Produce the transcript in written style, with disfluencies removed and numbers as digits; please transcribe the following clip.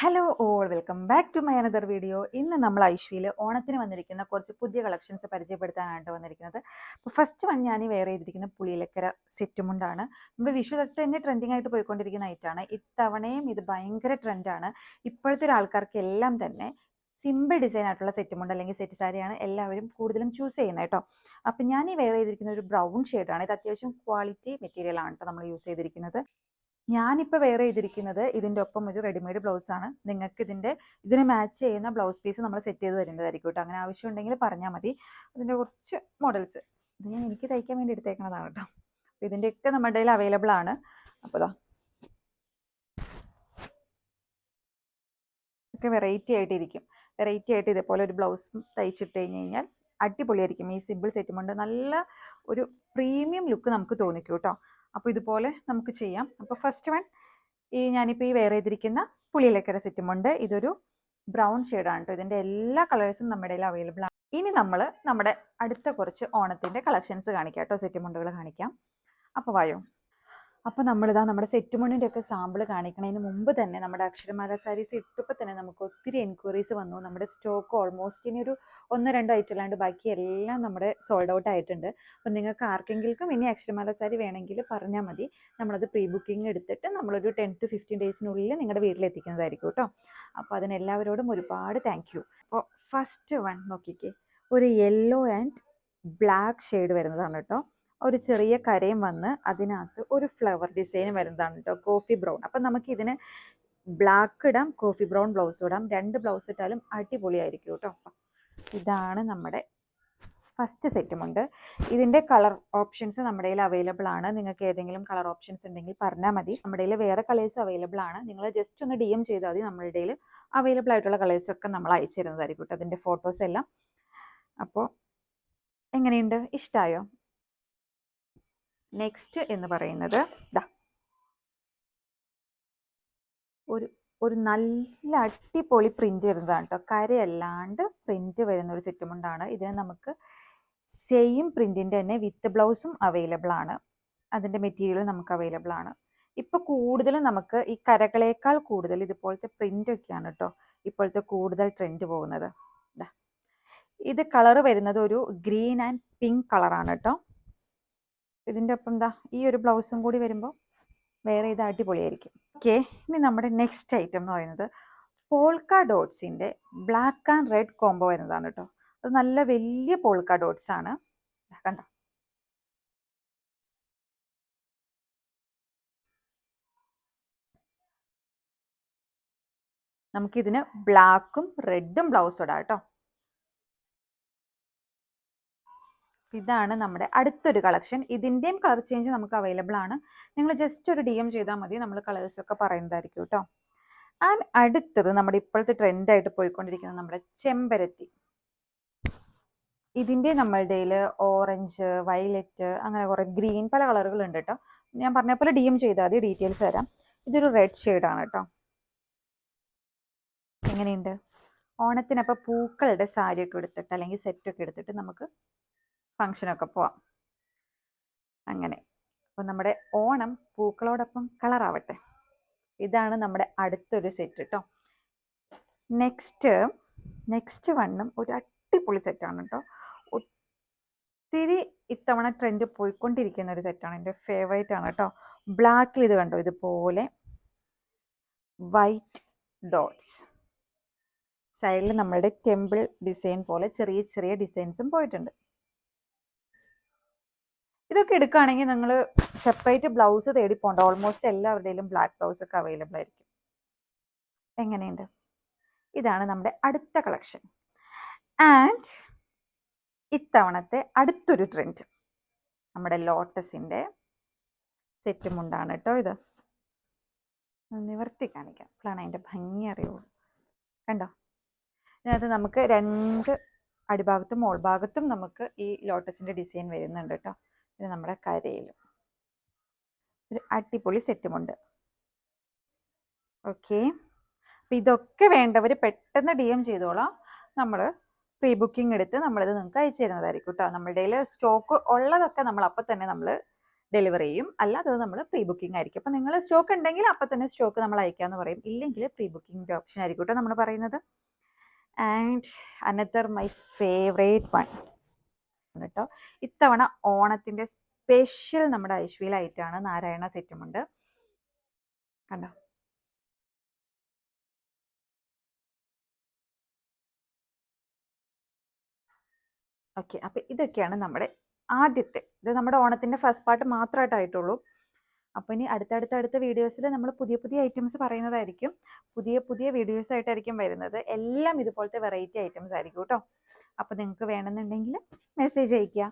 Hello all welcome back to my another video. ഇന്ന് നമ്മൾ ഐശ്വയിൽ ഓണത്തിന് വന്നിരിക്കുന്ന കുറച്ച് പുതിയ കളക്ഷൻസ് പരിചയപ്പെടുത്താനായിട്ട് വന്നിരിക്കുന്നത്. അപ്പോൾ ഫസ്റ്റ് വൺ ഞാൻ വെയർ ചെയ്തിരിക്കുന്ന പുളിയിലക്കര സെറ്റുമുണ്ടാണ്. നമ്മുടെ വിഷു തൊട്ട് തന്നെ ട്രെൻഡിങ് ആയിട്ട് പോയിക്കൊണ്ടിരിക്കുന്ന ഐറ്റാണ്. ഇത്തവണയും ഇത് ഭയങ്കര ട്രെൻഡാണ്. ഇപ്പോഴത്തെ ഒരു ആൾക്കാർക്ക് എല്ലാം തന്നെ സിമ്പിൾ ഡിസൈൻ ആയിട്ടുള്ള സെറ്റുമുണ്ട് അല്ലെങ്കിൽ സെറ്റ് സാരിയാണ് എല്ലാവരും കൂടുതലും ചൂസ് ചെയ്യുന്നത് കേട്ടോ. അപ്പം ഞാൻ ഈ വെയർ ചെയ്തിരിക്കുന്ന ഒരു ബ്രൗൺ ഷെയ്ഡാണ്. ഇത് അത്യാവശ്യം ക്വാളിറ്റി മെറ്റീരിയൽ ആണ് കേട്ടോ നമ്മൾ യൂസ് ചെയ്തിരിക്കുന്നത്. ഞാനിപ്പോൾ വെയർ ചെയ്തിരിക്കുന്നത് ഇതിൻ്റെ ഒപ്പം ഒരു റെഡിമെയ്ഡ് ബ്ലൗസാണ്. നിങ്ങൾക്ക് ഇതിന് മാച്ച് ചെയ്യുന്ന ബ്ലൗസ് പീസ് നമ്മൾ സെറ്റ് ചെയ്ത് തരുന്നതായിരിക്കും കേട്ടോ. അങ്ങനെ ആവശ്യമുണ്ടെങ്കിൽ പറഞ്ഞാൽ മതി. അതിൻ്റെ കുറച്ച് മോഡൽസ് ഇത് എനിക്ക് തയ്ക്കാൻ വേണ്ടി എടുത്തേക്കുന്നതാണ് കേട്ടോ. അപ്പോൾ ഇതിൻ്റെയൊക്കെ നമ്മുടെ കയ്യിൽ അവൈലബിൾ ആണ്. അപ്പോൾ ഒക്കെ വെറൈറ്റി ആയിട്ടിരിക്കും. വെറൈറ്റി ആയിട്ട് ഇതേപോലെ ഒരു ബ്ലൗസും തയ്ച്ചിട്ട് കഴിഞ്ഞ് കഴിഞ്ഞാൽ അടിപൊളിയായിരിക്കും. ഈ സിമ്പിൾ സെറ്റും കൊണ്ട് നല്ല ഒരു പ്രീമിയം ലുക്ക് നമുക്ക് തോന്നിക്കും കേട്ടോ. അപ്പോൾ ഇതുപോലെ നമുക്ക് ചെയ്യാം. അപ്പോൾ ഫസ്റ്റ് വൺ ഞാനിപ്പോൾ ഈ വെയർ ചെയ്തിരിക്കുന്ന പുളിയിലക്കര സെറ്റുമുണ്ട്. ഇതൊരു ബ്രൗൺ ഷെയ്ഡാണ് കേട്ടോ. ഇതിൻ്റെ എല്ലാ കളേഴ്സും നമ്മുടെ കയ്യിൽ അവൈലബിൾ ആണ്. ഇനി നമ്മൾ നമ്മുടെ അടുത്ത കുറച്ച് ഓണത്തിൻ്റെ കളക്ഷൻസ് കാണിക്കാം കേട്ടോ. സെറ്റുമുണ്ടുകൾ കാണിക്കാം. അപ്പോൾ വായോ. അപ്പോൾ നമ്മളിതാ നമ്മുടെ സെറ്റുമുണ്ടിൻ്റെ ഒക്കെ സാമ്പിൾ കാണിക്കുന്നതിന് മുമ്പ് തന്നെ നമ്മുടെ അക്ഷരമാല സാരീസ് ഇട്ടപ്പോൾ തന്നെ നമുക്ക് ഒത്തിരി എൻക്വയറീസ് വന്നു. നമ്മുടെ സ്റ്റോക്ക് ഓൾമോസ്റ്റ് ഇനി ഒരു 1-2 ഐറ്റം അല്ലാണ്ട് ബാക്കി എല്ലാം നമ്മുടെ സോൾഡ് ഔട്ട് ആയിട്ടുണ്ട്. അപ്പം നിങ്ങൾക്ക് ആർക്കെങ്കിലും ഇനി അക്ഷരമാല സാരി വേണമെങ്കിൽ പറഞ്ഞാൽ മതി. നമ്മളത് പ്രീ ബുക്കിംഗ് എടുത്തിട്ട് നമ്മളൊരു 10 to 15 ഡേയ്സിനുള്ളിൽ നിങ്ങളുടെ വീട്ടിലെത്തിക്കുന്നതായിരിക്കും കേട്ടോ. അപ്പോൾ അതിനെല്ലാവരോടും ഒരുപാട് താങ്ക് യു. അപ്പോൾ ഫസ്റ്റ് വൺ നോക്കിക്കേ, ഒരു യെല്ലോ ആൻഡ് ബ്ലാക്ക് ഷെയ്ഡ് വരുന്നതാണ് കേട്ടോ. ഒരു ചെറിയ കരയും വന്ന് അതിനകത്ത് ഒരു ഫ്ലവർ ഡിസൈൻ വരുന്നതാണ് കേട്ടോ. Coffee brown. അപ്പം നമുക്ക് ഇതിന് ബ്ലാക്ക് ഇടാം, കോഫി ബ്രൗൺ ബ്ലൗസ് ഇടാം. 2 ബ്ലൗസ് ഇട്ടാലും അടിപൊളിയായിരിക്കും കേട്ടോ. ഇതാണ് നമ്മുടെ ഫസ്റ്റ് സെറ്റുമുണ്ട്. ഇതിൻ്റെ കളർ ഓപ്ഷൻസ് നമ്മുടെ കയ്യിൽ അവൈലബിൾ ആണ്. നിങ്ങൾക്ക് ഏതെങ്കിലും കളർ ഓപ്ഷൻസ് ഉണ്ടെങ്കിൽ പറഞ്ഞാൽ മതി. നമ്മുടെ കയ്യിൽ വേറെ കളേഴ്സ് അവൈലബിൾ ആണ്. നിങ്ങൾ ജസ്റ്റ് ഒന്ന് DM ചെയ്താൽ മതി. നമ്മുടെ കയ്യിൽ അവൈലബിൾ ആയിട്ടുള്ള കളേഴ്സൊക്കെ നമ്മൾ അയച്ചു തരുന്നതായിരിക്കും കേട്ടോ. അതിൻ്റെ ഫോട്ടോസ് എല്ലാം. അപ്പോൾ എങ്ങനെയുണ്ട്, ഇഷ്ടമായോ? നെക്സ്റ്റ് എന്ന് പറയുന്നത് ഒരു നല്ല അടിപൊളി പ്രിന്റ് വരുന്നതാണ് കേട്ടോ. കരയല്ലാണ്ട് പ്രിന്റ് വരുന്ന ഒരു സെറ്റുമുണ്ടാണ്. ഇതിന് നമുക്ക് സെയിം പ്രിന്റിന്റെ തന്നെ വിത്ത് ബ്ലൗസും അവൈലബിൾ ആണ്. അതിന്റെ മെറ്റീരിയൽ നമുക്ക് അവൈലബിൾ ആണ്. ഇപ്പൊ കൂടുതലും നമുക്ക് ഈ കരകളേക്കാൾ കൂടുതൽ ഇതുപോലത്തെ പ്രിന്റ് ഒക്കെയാണ് കേട്ടോ ഇപ്പോഴത്തെ കൂടുതൽ ട്രെൻഡ് പോകുന്നത്. ഇത് കളർ വരുന്നത് ഒരു ഗ്രീൻ ആൻഡ് പിങ്ക് കളറാണ് കേട്ടോ. ഇതിൻ്റെ ഒപ്പം ഈ ഒരു ബ്ലൗസും കൂടി വരുമ്പോൾ വേറെ ഇത് അടിപൊളിയായിരിക്കും. ഓക്കെ, ഇനി നമ്മുടെ നെക്സ്റ്റ് ഐറ്റം എന്ന് പറയുന്നത് പോൾക്ക ഡോട്ട്സിൻ്റെ ബ്ലാക്ക് ആൻഡ് റെഡ് കോംബോ വരുന്നതാണ് കേട്ടോ. അത് നല്ല വലിയ പോൾക്ക ഡോട്ട്സ് ആണ്. കണ്ടോ, നമുക്കിതിന് ബ്ലാക്കും റെഡും ബ്ലൗസ് ഇടാം കേട്ടോ. ഇതാണ് നമ്മുടെ അടുത്തൊരു കളക്ഷൻ. ഇതിൻ്റെയും കളർ ചേഞ്ച് നമുക്ക് അവൈലബിൾ ആണ്. നിങ്ങൾ ജസ്റ്റ് ഒരു DM ചെയ്താൽ മതി. നമ്മൾ കളേഴ്സൊക്കെ പറയുന്നതായിരിക്കും കേട്ടോ. ആൻഡ് അടുത്തത് നമ്മുടെ ഇപ്പോഴത്തെ ട്രെൻഡായിട്ട് പോയിക്കൊണ്ടിരിക്കുന്നത് നമ്മുടെ ചെമ്പരത്തി. ഇതിൻ്റെ നമ്മളുടെ ഓറഞ്ച്, വയലറ്റ്, അങ്ങനെ കുറേ ഗ്രീൻ, പല കളറുകളുണ്ട് കേട്ടോ. ഞാൻ പറഞ്ഞ പോലെ DM ചെയ്താൽ മതി, ഡീറ്റെയിൽസ് തരാം. ഇതൊരു റെഡ് ഷെയ്ഡാണ് കേട്ടോ. എങ്ങനെയുണ്ട്? ഓണത്തിനപ്പോൾ പൂക്കളുടെ സാരിയൊക്കെ എടുത്തിട്ട് അല്ലെങ്കിൽ സെറ്റൊക്കെ എടുത്തിട്ട് നമുക്ക് ഫങ്ഷനൊക്കെ പോവാം. അങ്ങനെ അപ്പോൾ നമ്മുടെ ഓണം പൂക്കളോടൊപ്പം കളറാവട്ടെ. ഇതാണ് നമ്മുടെ അടുത്തൊരു സെറ്റ് കേട്ടോ. നെക്സ്റ്റ് വണ്ണും ഒരു അടിപൊളി സെറ്റാണ് കേട്ടോ. ഒത്തിരി ഇത്തവണ ട്രെൻഡ് പോയിക്കൊണ്ടിരിക്കുന്ന ഒരു സെറ്റാണ്. എൻ്റെ ഫേവറേറ്റ് ആണ് കേട്ടോ. ബ്ലാക്കിൽ ഇത് കണ്ടോ, ഇതുപോലെ വൈറ്റ് ഡോട്ട്സ്. സൈഡിൽ നമ്മളുടെ ടെമ്പിൾ ഡിസൈൻ പോലെ ചെറിയ ചെറിയ ഡിസൈൻസും പോയിട്ടുണ്ട്. ഇതൊക്കെ എടുക്കുകയാണെങ്കിൽ നിങ്ങൾ സെപ്പറേറ്റ് ബ്ലൗസ് തേടി പോകണ്ട. ഓൾമോസ്റ്റ് എല്ലാവരുടെയും ബ്ലാക്ക് ബ്ലൗസ് ഒക്കെ അവൈലബിൾ ആയിരിക്കും. എങ്ങനെയുണ്ട്? ഇതാണ് നമ്മുടെ അടുത്ത കളക്ഷൻ. ആൻഡ് ഇത്തവണത്തെ അടുത്തൊരു ട്രെൻഡ് നമ്മുടെ ലോട്ടസിൻ്റെ സെറ്റുമുണ്ടാണ് കേട്ടോ. ഇത് നിവർത്തി കാണിക്കാം, അപ്പോഴാണ് അതിൻ്റെ ഭംഗി അറിയുള്ളൂ. കണ്ടോ, ഇതിനകത്ത് നമുക്ക് 2 അടിഭാഗത്തും മോൾ ഭാഗത്തും നമുക്ക് ഈ ലോട്ടസിൻ്റെ ഡിസൈൻ വരുന്നുണ്ട് കേട്ടോ. ഇത് നമ്മുടെ കരയിലും ഒരു അടിപൊളി സെറ്റുമുണ്ട്. ഓക്കെ, അപ്പം ഇതൊക്കെ വേണ്ടവർ പെട്ടെന്ന് DM ചെയ്തോളാം. നമ്മൾ പ്രീ ബുക്കിംഗ് എടുത്ത് നമ്മളിത് നിങ്ങൾക്ക് അയച്ചു തരുന്നതായിരിക്കും കേട്ടോ. നമ്മുടെ സ്റ്റോക്ക് ഉള്ളതൊക്കെ നമ്മൾ അപ്പം തന്നെ നമ്മൾ ഡെലിവറി ചെയ്യും. അല്ലാതെ നമ്മൾ പ്രീ ബുക്കിംഗ് ആയിരിക്കും. അപ്പോൾ നിങ്ങൾ സ്റ്റോക്ക് ഉണ്ടെങ്കിൽ അപ്പം തന്നെ സ്റ്റോക്ക് നമ്മൾ അയക്കാമെന്ന് പറയും. ഇല്ലെങ്കിൽ പ്രീ ബുക്കിംഗിൻ്റെ ഓപ്ഷൻ ആയിരിക്കും കേട്ടോ നമ്മൾ പറയുന്നത്. And another my favourite one കേട്ടോ, ഇത്തവണ ഓണത്തിൻ്റെ സ്പെഷ്യൽ നമ്മുടെ ഐശ്വര്യമായിട്ടാണ് നാരായണ സെറ്റുമുണ്ട്. കണ്ടോ, ഓക്കെ. അപ്പോൾ ഇതൊക്കെയാണ് നമ്മുടെ ആദ്യത്തെ, ഇത് നമ്മുടെ ഓണത്തിൻ്റെ ഫസ്റ്റ് പാർട്ട് മാത്രമായിട്ടായിട്ടുള്ളൂ. അപ്പോൾ ഇനി അടുത്ത വീഡിയോസിൽ നമ്മൾ പുതിയ പുതിയ ഐറ്റംസ് പറയുന്നതായിരിക്കും. പുതിയ പുതിയ വീഡിയോസ് ആയിട്ടായിരിക്കും വരുന്നത്. എല്ലാം ഇതുപോലത്തെ വെറൈറ്റി ഐറ്റംസ് ആയിരിക്കും കേട്ടോ. അപ്പോൾ നിങ്ങൾക്ക് വേണമെന്നുണ്ടെങ്കിൽ മെസ്സേജ് അയയ്ക്കുക.